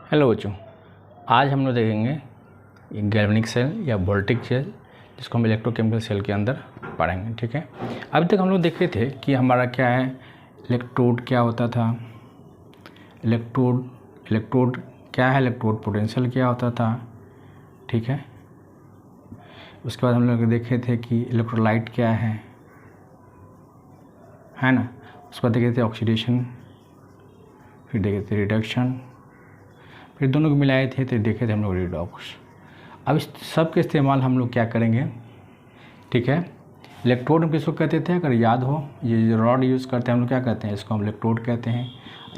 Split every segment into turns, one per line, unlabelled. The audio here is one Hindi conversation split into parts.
हेलो बच्चों, आज हम लोग देखेंगे गैल्वेनिक सेल या वोल्टिक सेल, जिसको हम इलेक्ट्रोकेमिकल सेल के अंदर पढ़ेंगे। ठीक है, अभी तक हम लोग देखे थे कि हमारा क्या है, इलेक्ट्रोड क्या होता था, इलेक्ट्रोड क्या है, इलेक्ट्रोड पोटेंशियल क्या होता था। ठीक है, उसके बाद हम लोग देखे थे कि इलेक्ट्रोलाइट क्या है ना। उसके बाद देखे थे ऑक्सीडेशन, फिर देखे थे रिडक्शन, फिर दोनों को मिलाए थे तो देखे थे हम लोग रिडॉक्स। अब इस सब के इस्तेमाल हम लोग क्या करेंगे। ठीक है, इलेक्ट्रोड हम किसको कहते थे, अगर याद हो, ये जो रॉड यूज़ करते हैं हम लोग क्या कहते हैं, इसको हम इलेक्ट्रोड कहते हैं।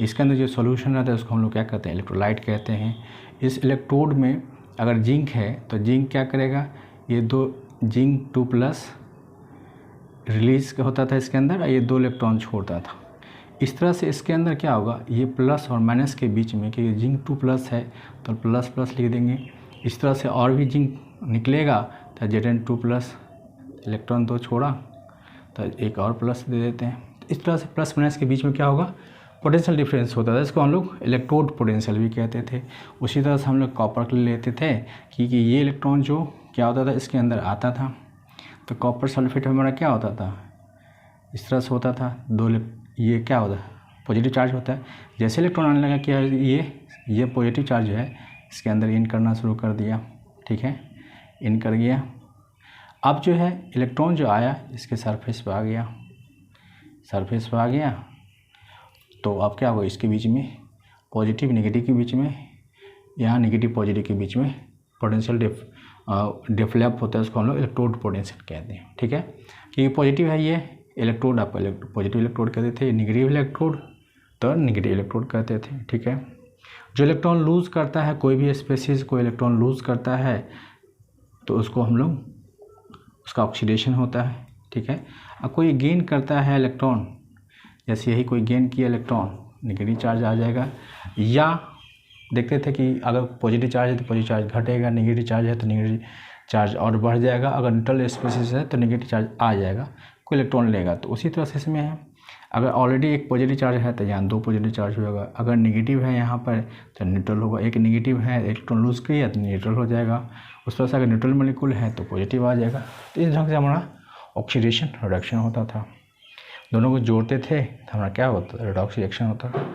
इसके अंदर जो सॉल्यूशन रहता है उसको हम लोग क्या कहते हैं, इलेक्ट्रोलाइट कहते हैं। इस इलेक्ट्रोड में अगर जिंक है तो जिंक क्या करेगा, ये दो जिंक 2+ रिलीज होता था इसके अंदर, ये 2 इलेक्ट्रॉन छोड़ता था। इस तरह से इसके अंदर क्या होगा, ये प्लस और माइनस के बीच में, कि जिंक 2+ है तो प्लस लिख देंगे। इस तरह से और भी जिंक निकलेगा तो Zn2+, इलेक्ट्रॉन 2 छोड़ा तो एक और प्लस दे देते हैं। इस तरह से प्लस माइनस के बीच में क्या होगा, पोटेंशियल डिफरेंस होता था। इसको हम लोग इलेक्ट्रोड पोटेंशियल भी कहते थे। उसी तरह से हम लोग कॉपर के लिए लेते थे कि ये इलेक्ट्रॉन जो क्या होता था इसके अंदर आता था, तो कॉपर सल्फेट हमारा क्या होता था, इस तरह से होता था। ये क्या होता है, पॉजिटिव चार्ज होता है। जैसे इलेक्ट्रॉन आने लगा क्या, ये पॉजिटिव चार्ज जो है इसके अंदर इन करना शुरू कर दिया। ठीक है, इन कर गया। अब जो है इलेक्ट्रॉन जो आया इसके सरफेस पे आ गया, तो अब क्या होगा, इसके बीच में पॉजिटिव नेगेटिव के बीच में, यहाँ नेगेटिव पॉजिटिव के बीच में पोटेंशियल डेवलप होता है। उसको हम लोग इलेक्ट्रोड पोटेंशियल कहते हैं। ठीक है, कि पॉजिटिव है ये इलेक्ट्रोड, आपका पॉजिटिव इलेक्ट्रोड कहते थे, नेगेटिव इलेक्ट्रोड तो नेगेटिव इलेक्ट्रोड कहते थे। ठीक है, जो इलेक्ट्रॉन लूज़ करता है, कोई भी स्पेसीज को इलेक्ट्रॉन लूज़ करता है तो उसको हम लोग, उसका ऑक्सीडेशन होता है। ठीक है, अब कोई गेन करता है इलेक्ट्रॉन, जैसे यही कोई गेन किया इलेक्ट्रॉन, नेगेटिव चार्ज आ जाएगा। या देखते थे कि अगर पॉजिटिव चार्ज है तो पॉजिटिव चार्ज घटेगा, नेगेटिव चार्ज है तो नेगेटिव चार्ज और बढ़ जाएगा। अगर न्यूट्रल स्पेसीज है तो नेगेटिव चार्ज आ जाएगा, कोई इलेक्ट्रॉन लेगा। तो उसी तरह से इसमें है, अगर ऑलरेडी एक पॉजिटिव चार्ज है तो यहाँ 2 पॉजिटिव चार्ज होगा। अगर नेगेटिव है यहाँ पर तो न्यूट्रल होगा। एक नेगेटिव है, इलेक्ट्रॉन लूज़ किया तो न्यूट्रल हो जाएगा। उस तरह से अगर न्यूट्रल मॉलिक्यूल है तो पॉजिटिव आ जाएगा। तो इस ढंग से हमारा ऑक्सीडेशन रिडक्शन होता था। दोनों को जोड़ते थे तो हमारा क्या होता था, रिडॉक्स रिएक्शन होता था।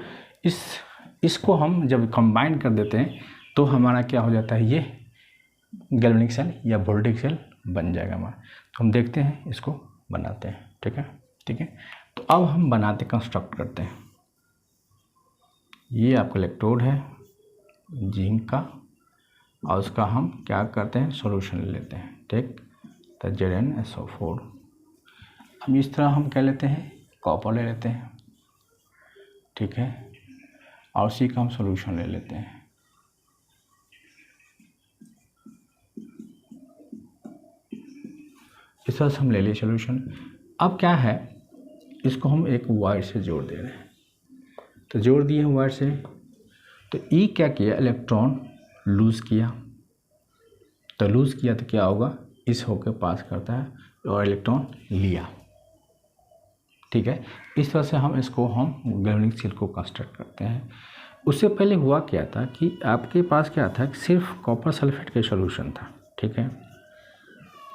इसको हम जब कंबाइन कर देते हैं तो हमारा क्या हो जाता है, ये गैल्वेनिक सेल या वोल्टिक सेल बन जाएगा हमारा। तो हम देखते हैं, इसको बनाते हैं। ठीक है, तो अब हम बनाते, कंस्ट्रक्ट करते हैं। ये आपका इलेक्ट्रोड है जिंक का, और उसका हम क्या करते हैं, सॉल्यूशन ले लेते हैं। ठीक, तो ZnSO4। अब इस तरह हम क्या लेते हैं, कॉपर ले लेते हैं। ठीक है, और उसी का हम सॉल्यूशन ले लेते हैं। इस तरह से हम ले लिए सॉल्यूशन। अब क्या है, इसको हम एक वायर से जोड़ दे रहे हैं। तो जोड़ दिए हम वायर से, तो ई क्या किया, इलेक्ट्रॉन लूज़ किया। तो लूज़ किया तो क्या होगा, इस होकर पास करता है और इलेक्ट्रॉन लिया। ठीक है, इस तरह से हम गैल्वेनिक सेल को कंस्ट्रक्ट करते हैं। उससे पहले हुआ क्या था कि आपके पास क्या था, सिर्फ कॉपर सल्फेट का सॉल्यूशन था। ठीक है,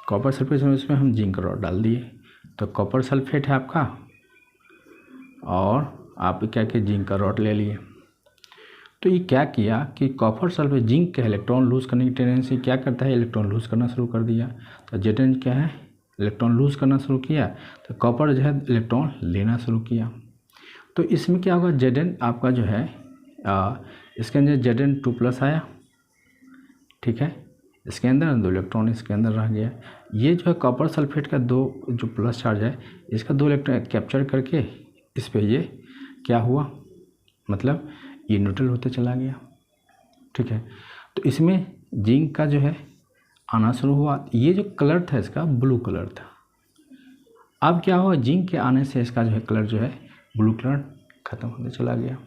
कॉपर सल्फेट में उसमें हम जिंक रॉड डाल दिए, तो कॉपर सल्फेट है आपका, और आप क्या किया, जिंक का रॉड ले लिए। तो ये क्या किया कि कॉपर सल्फेट, जिंक का इलेक्ट्रॉन लूज़ करने की टेंडेंसी क्या करता है, इलेक्ट्रॉन लूज़ करना शुरू कर दिया। तो Zn क्या है, इलेक्ट्रॉन लूज़ करना शुरू किया, तो कॉपर जो है इलेक्ट्रॉन लेना शुरू किया। तो इसमें क्या होगा, Zn आपका जो है इसके अंदर Zn2+ आया। ठीक है, इसके अंदर 2 इलेक्ट्रॉन इसके अंदर रह गया। ये जो है कॉपर सल्फेट का 2 जो प्लस चार्ज है, इसका 2 इलेक्ट्रॉन कैप्चर करके इस पे ये क्या हुआ, मतलब ये न्यूट्रल होते चला गया। ठीक है, तो इसमें जिंक का जो है आना शुरू हुआ। ये जो कलर था इसका ब्लू कलर था। अब क्या हुआ, जिंक के आने से इसका जो है कलर जो है ब्लू कलर ख़त्म होते चला गया।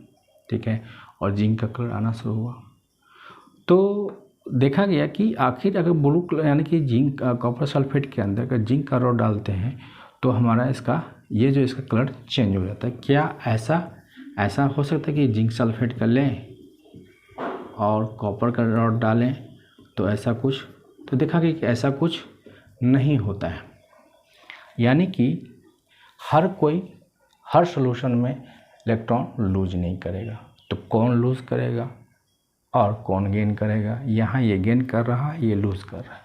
ठीक है, और जिंक का कलर आना शुरू हुआ। तो देखा गया कि आखिर अगर ब्लू कलर, यानी कि जिंक कॉपर सल्फेट के अंदर अगर जिंक का रॉड डालते हैं तो हमारा इसका ये जो इसका कलर चेंज हो जाता है। क्या ऐसा हो सकता है कि जिंक सल्फेट कर लें, और कॉपर का रॉड डालें तो ऐसा कुछ, तो देखा कि ऐसा कुछ नहीं होता है। यानी कि हर सॉल्यूशन में इलेक्ट्रॉन लूज नहीं करेगा। तो कौन लूज करेगा और कौन गेन करेगा? यहाँ ये गेन कर रहा है, ये लूज कर रहा है।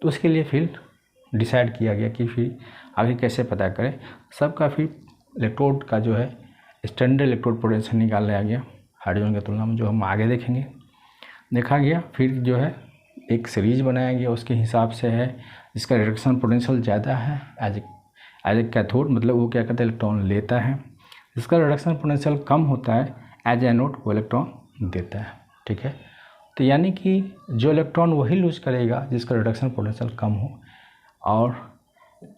तो उसके लिए फिर डिसाइड किया गया कि फिर आगे कैसे पता करें। सबका फिर इलेक्ट्रोड का जो है स्टैंडर्ड इलेक्ट्रोड पोटेंशियल निकाला गया हाइड्रोजन की तुलना में, जो हम आगे देखेंगे। देखा गया फिर जो है एक सीरीज बनाया गया, उसके हिसाब से है जिसका रिडक्शन पोटेंशियल ज़्यादा है एज ए कैथोड, मतलब वो क्या करता है इलेक्ट्रॉन लेता है। जिसका रिडक्शन पोटेंशियल कम होता है एज एनोड, वो इलेक्ट्रॉन देता है। ठीक है, तो यानी कि जो इलेक्ट्रॉन वही लूज करेगा जिसका रिडक्शन पोटेंशियल कम हो, और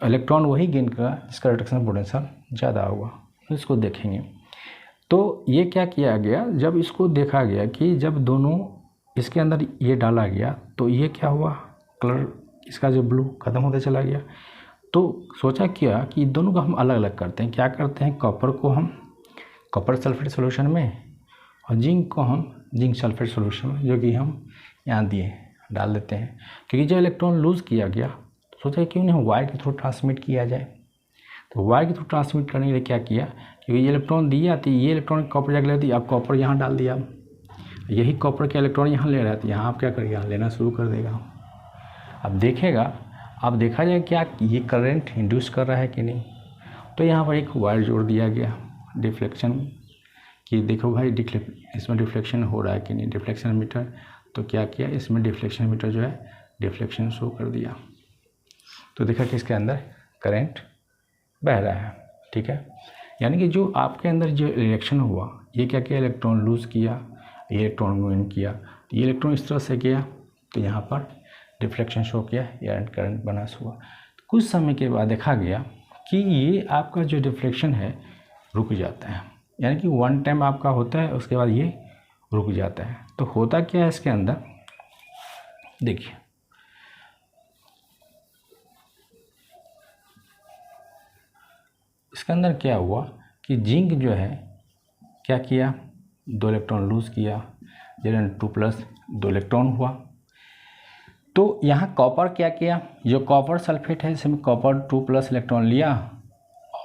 इलेक्ट्रॉन वही गेन करेगा जिसका रिडक्शन पोटेंशियल ज़्यादा होगा। तो इसको देखेंगे। तो ये क्या किया गया, जब इसको देखा गया कि जब दोनों इसके अंदर ये डाला गया तो ये क्या हुआ, कलर इसका जो ब्लू ख़त्म होता चला गया। तो सोचा क्या कि दोनों को हम अलग अलग करते हैं। क्या करते हैं, कॉपर को हम कॉपर सल्फेट सॉल्यूशन में और जिंक को हम जिंक सल्फेट सॉल्यूशन में, जो कि हम यहाँ दिए डाल देते हैं। क्योंकि जब इलेक्ट्रॉन लूज़ किया गया तो सोचा क्यों नहीं वायर के थ्रू ट्रांसमिट किया जाए। तो वायर के थ्रू ट्रांसमिट करने के लिए क्या किया, क्योंकि ये इलेक्ट्रॉन दी जाती, ये इलेक्ट्रॉन कॉपर जाकर लेती, अब कॉपर यहाँ डाल दिया, यही कॉपर के इलेक्ट्रॉन यहाँ ले रहा है, तो यहाँ आप क्या करेगा, लेना शुरू कर देगा। अब देखेगा, अब देखा जाए क्या ये करंट इंड्यूस कर रहा है कि नहीं। तो यहाँ पर एक वायर जोड़ दिया गया डिफ्लेक्शन कि देखो भाई इसमें डिफ्लेक्शन हो रहा है कि नहीं, डिफ्लेक्शन मीटर। तो क्या किया, इसमें डिफ्लेक्शन मीटर जो है डिफ्लेक्शन शो कर दिया। तो देखा कि इसके अंदर करंट बह रहा है। ठीक है, यानी कि जो आपके अंदर जो रिएक्शन हुआ, ये क्या किया, इलेक्ट्रॉन लूज़ किया, ये इलेक्ट्रॉन गेन किया। तो ये इलेक्ट्रॉन इस तरह से गया तो यहाँ पर डिफ्लेक्शन शो किया, या करंट बना हुआ। तो कुछ समय के बाद देखा गया कि ये आपका जो डिफ्लेक्शन है रुक जाता है। यानी कि वन टाइम आपका होता है, उसके बाद ये रुक जाता है। तो होता क्या है इसके अंदर, देखिए इसके अंदर क्या हुआ कि जिंक जो है क्या किया, 2 इलेक्ट्रॉन लूज़ किया, Zn2+ 2 इलेक्ट्रॉन हुआ। तो यहाँ कॉपर क्या किया, जो कॉपर सल्फेट है इसमें कॉपर 2+ इलेक्ट्रॉन लिया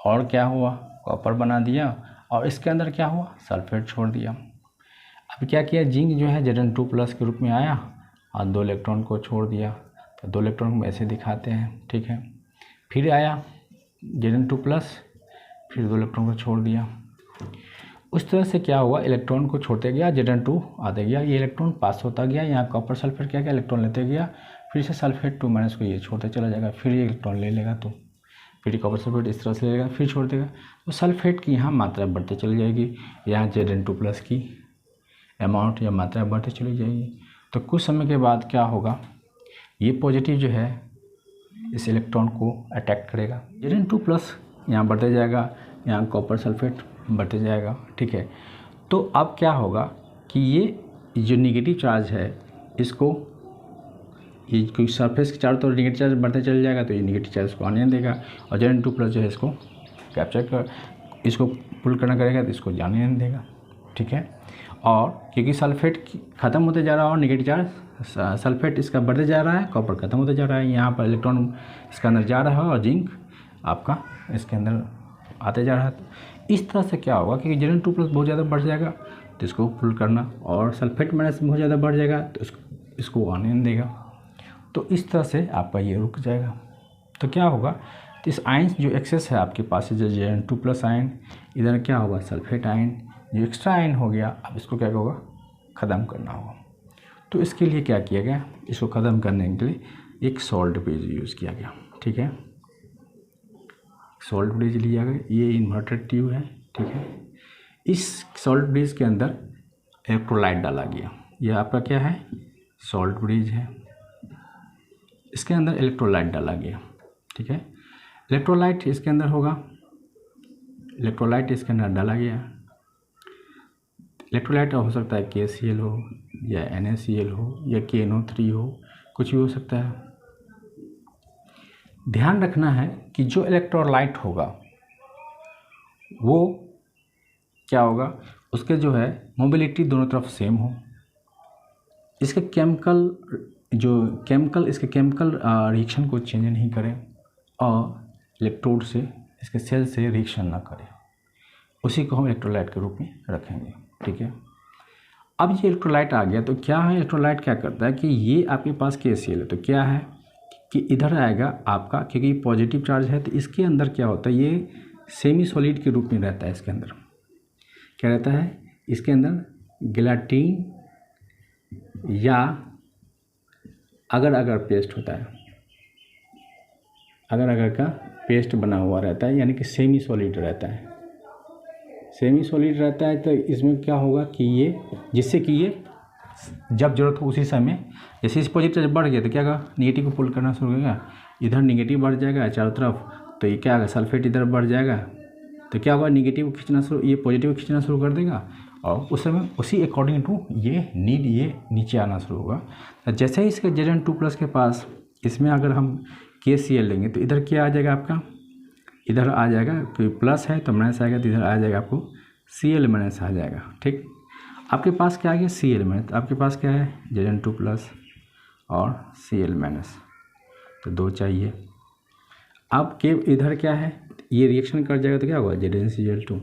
और क्या हुआ, कॉपर बना दिया, और इसके अंदर क्या हुआ, सल्फेट छोड़ दिया। अब क्या किया, जिंक जो है Zn2+ के रूप में आया और 2 इलेक्ट्रॉन को छोड़ दिया। तो 2 इलेक्ट्रॉन को ऐसे दिखाते हैं। ठीक है, फिर आया Zn2+, फिर 2 इलेक्ट्रॉन को छोड़ दिया। उस तरह से क्या हुआ, इलेक्ट्रॉन को छोड़ते गया, Zn2 आते गया, ये इलेक्ट्रॉन पास होता गया। यहाँ कॉपर सल्फेट क्या इलेक्ट्रॉन लेते गया, फिर से सल्फेट 2- को ये छोड़ते चला जाएगा, फिर ये इलेक्ट्रॉन ले लेगा, तो फिर कॉपर सल्फेट इस तरह से ले लेगा, फिर छोड़ देगा। तो सल्फेट की यहाँ मात्रा बढ़ते चली जाएगी, यहाँ Zn2+ की अमाउंट या मात्रा बढ़ते चली जाएगी। तो कुछ समय के बाद क्या होगा, ये पॉजिटिव जो है इस इलेक्ट्रॉन को अटैक करेगा, Zn2+ यहाँ बढ़ते जाएगा, यहाँ कॉपर सल्फेट बढ़ते जाएगा। ठीक है, तो अब क्या होगा कि ये जो निगेटिव चार्ज है इसको, ये कोई सरफेस के चारों तरफ निगेटिव चार्ज बढ़ते चल जाएगा, तो ये निगेटिव चार्ज को आने देगा, और Zn2+ जो है इसको कैप्चर कर, इसको पुल करना करेगा, तो इसको जाने नहीं देगा। ठीक है, और क्योंकि सल्फेट ख़त्म होते जा रहा है और निगेटिव चार्ज सल्फेट इसका बढ़ते जा रहा है, कॉपर ख़त्म होते जा रहा है, यहाँ पर इलेक्ट्रॉन इसके अंदर जा रहा है और जिंक आपका इसके अंदर आते जा रहा है। तो इस तरह से क्या होगा कि Zn2+ बहुत ज़्यादा बढ़ जाएगा, तो इसको पुल करना, और सल्फेट माइनस बहुत ज़्यादा बढ़ जाएगा तो इसको आने नहीं देगा। तो इस तरह से आपका ये रुक जाएगा। तो क्या होगा, तो इस आयन जो एक्सेस है आपके पास, जो Zn2+ आयन, इधर क्या होगा, सल्फेट आयन जो एक्स्ट्रा आयन हो गया, अब इसको क्या होगा, ख़त्म करना होगा। तो इसके लिए क्या किया गया, इसको ख़त्म करने के लिए एक सॉल्ट ब्रिज यूज़ किया गया। ठीक है, सॉल्ट ब्रिज लिया गया, ये इन्वर्टेड ट्यूब है। ठीक है, इस सॉल्ट ब्रिज के अंदर इलेक्ट्रोलाइट डाला गया, यह आपका क्या है, सॉल्ट ब्रिज है, इसके अंदर इलेक्ट्रोलाइट डाला गया। ठीक है, इलेक्ट्रोलाइट इसके अंदर होगा, इलेक्ट्रोलाइट इसके अंदर डाला गया। इलेक्ट्रोलाइट हो सकता है KCl हो या NaCl हो या KNO3 हो, कुछ भी हो सकता है। ध्यान रखना है कि जो इलेक्ट्रोलाइट होगा वो क्या होगा, उसके जो है मोबिलिटी दोनों तरफ सेम हो। इसके केमिकल रिएक्शन को चेंज नहीं करें और इलेक्ट्रोड से इसके सेल से रिएक्शन ना करें, उसी को हम इलेक्ट्रोलाइट के रूप में रखेंगे। ठीक है, अब ये इलेक्ट्रोलाइट आ गया तो क्या है, इलेक्ट्रोलाइट क्या करता है कि ये आपके पास KCl है तो क्या है कि इधर आएगा आपका, क्योंकि पॉजिटिव चार्ज है तो इसके अंदर क्या होता है, ये सेमी सॉलिड के रूप में रहता है। इसके अंदर क्या रहता है, इसके अंदर गेलाटिन या अगर पेस्ट होता है, अगर का पेस्ट बना हुआ रहता है, यानी कि सेमी सॉलिड रहता है। सेमी सॉलिड रहता है तो इसमें क्या होगा कि ये, जिससे कि ये जब जरूरत हो उसी समय, जैसे इस पॉजिटिव चार्ज बढ़ गया तो क्या होगा, नेगेटिव को पुल करना शुरू करेगा, इधर नेगेटिव बढ़ जाएगा चारों तरफ, तो ये क्या होगा, सल्फेट इधर बढ़ जाएगा तो क्या होगा, नेगेटिव को खींचना शुरू, ये पॉजिटिव को खींचना शुरू कर देगा और उस समय उसी अकॉर्डिंग टू ये नीचे आना शुरू होगा। तो जैसे ही इसके Zn2+ के पास इसमें अगर हम KCl लेंगे तो इधर क्या आ जाएगा आपका, इधर आ जाएगा, कोई प्लस है तो माइनस आएगा, तो इधर आ जाएगा आपको Cl- आ जाएगा। ठीक, आपके पास क्या आ गया, Cl-, तो आपके पास क्या है, Zn2+ और Cl-, तो 2 चाहिए। अब के इधर क्या है, ये रिएक्शन कर जाएगा तो क्या होगा, ZnCl2।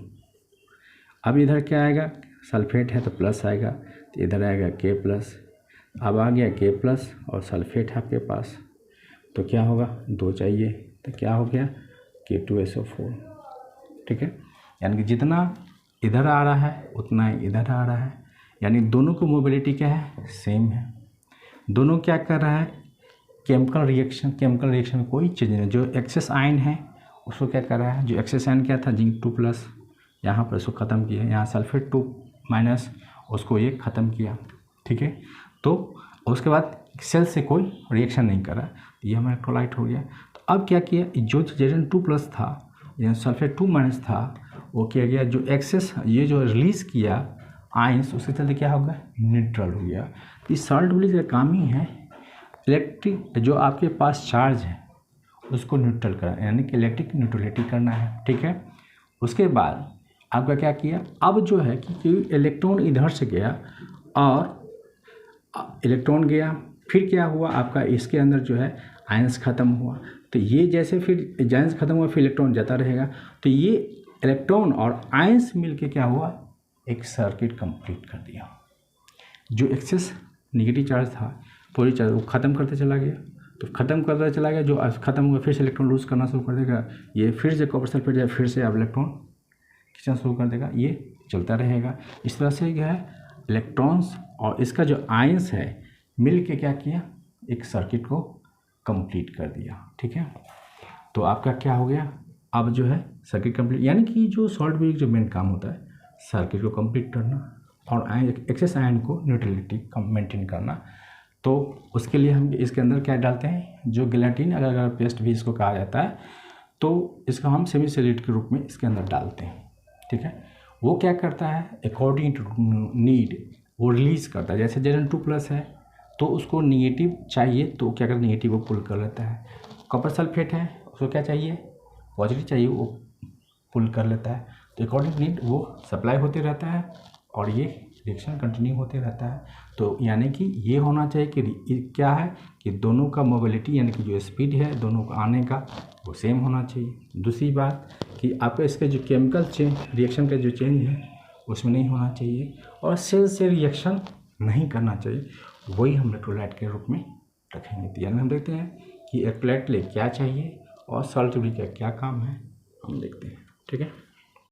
अब इधर क्या आएगा, सल्फेट है तो प्लस आएगा, तो इधर आएगा K+। अब आ गया K+ और सल्फेट है आपके पास, तो क्या होगा, 2 चाहिए, तो क्या हो गया, K2SO4। ठीक है, यानी कि जितना इधर आ रहा है उतना ही इधर आ रहा है, यानी दोनों की मोबिलिटी क्या है, सेम है। दोनों क्या कर रहा है, केमिकल रिएक्शन में कोई चेंज नहीं। जो एक्सेस आयन है उसको क्या कर रहा है, जो एक्सेस आयन क्या था, Zn2+, यहाँ पर इसको ख़त्म किया, यहाँ सल्फेट 2- उसको ये ख़त्म किया। ठीक है, तो उसके बाद सेल से कोई रिएक्शन नहीं कर रहा, ये हमारा इलेक्ट्रोलाइट हो गया। तो अब क्या किया, जो Zn2+ था या सल्फेट 2- था, वो किया गया, जो एक्सेस ये जो रिलीज़ किया आयंस, उसके चलते क्या होगा, न्यूट्रल हो गया। इस सॉल्ट ब्लीच का काम ही है इलेक्ट्रिक, जो आपके पास चार्ज है उसको न्यूट्रल करना, यानी कि इलेक्ट्रिक न्यूट्रलिटी करना है। ठीक है, उसके बाद आपका क्या किया, अब जो है कि इलेक्ट्रॉन इधर से गया और इलेक्ट्रॉन गया, फिर क्या हुआ आपका, इसके अंदर जो है आयंस ख़त्म हुआ, तो ये जैसे फिर आयंस ख़त्म हुआ फिर इलेक्ट्रॉन जाता रहेगा, तो ये इलेक्ट्रॉन और आयंस मिलके क्या हुआ, एक सर्किट कंप्लीट कर दिया। जो एक्सेस नेगेटिव चार्ज था, पॉजिटिव चार्ज, वो ख़त्म करते चला गया, तो ख़त्म करता चला गया, जो ख़त्म हुआ फिर से इलेक्ट्रॉन लूज़ करना शुरू कर देगा, ये फिर से कॉपर सल्फेट जाए, फिर से अब इलेक्ट्रॉन खींचना शुरू कर देगा, ये चलता रहेगा। इस तरह से क्या है, इलेक्ट्रॉन्स और इसका जो आयंस है मिल के क्या किया, एक सर्किट को कंप्लीट कर दिया। ठीक है, तो आपका क्या हो गया, अब जो है सर्किट कंप्लीट, यानी कि जो सॉल्ट ब्रिज जो मेन काम होता है सर्किट को कंप्लीट करना और एक्सेस आयन को न्यूट्रलिटी मेंटेन करना। तो उसके लिए हम इसके अंदर क्या डालते हैं, जो गेलाटिन अगर पेस्ट भी इसको कहा जाता है, तो इसका हम सेमी सॉलिड के रूप में इसके अंदर डालते हैं। ठीक है, वो क्या करता है, अकॉर्डिंग टू नीड वो रिलीज़ करता है। जैसे Zn2+ है तो उसको निगेटिव चाहिए तो क्या करता है, निगेटिव को पुल कर लेता है। कॉपर सल्फेट है, उसको क्या चाहिए, पॉजिटिव चाहिए, वो पुल कर लेता है। तो अकॉर्डिंग टू नीड वो सप्लाई होते रहता है और ये रिएक्शन कंटिन्यू होते रहता है। तो यानी कि ये होना चाहिए कि क्या है कि दोनों का मोबिलिटी, यानी कि जो स्पीड है दोनों का आने का, वो सेम होना चाहिए। दूसरी बात कि आपका इसके जो केमिकल चेंज, रिएक्शन का जो चेंज है उसमें नहीं होना चाहिए और सेल से रिएक्शन नहीं करना चाहिए, वही हम इलेक्ट्रोलाइट के रूप में रखेंगे। तो यानी हम देखते हैं कि इलेक्ट्रोलाइट ले क्या चाहिए और सॉल्ट ब्रिज का क्या काम है, हम देखते हैं। ठीक है।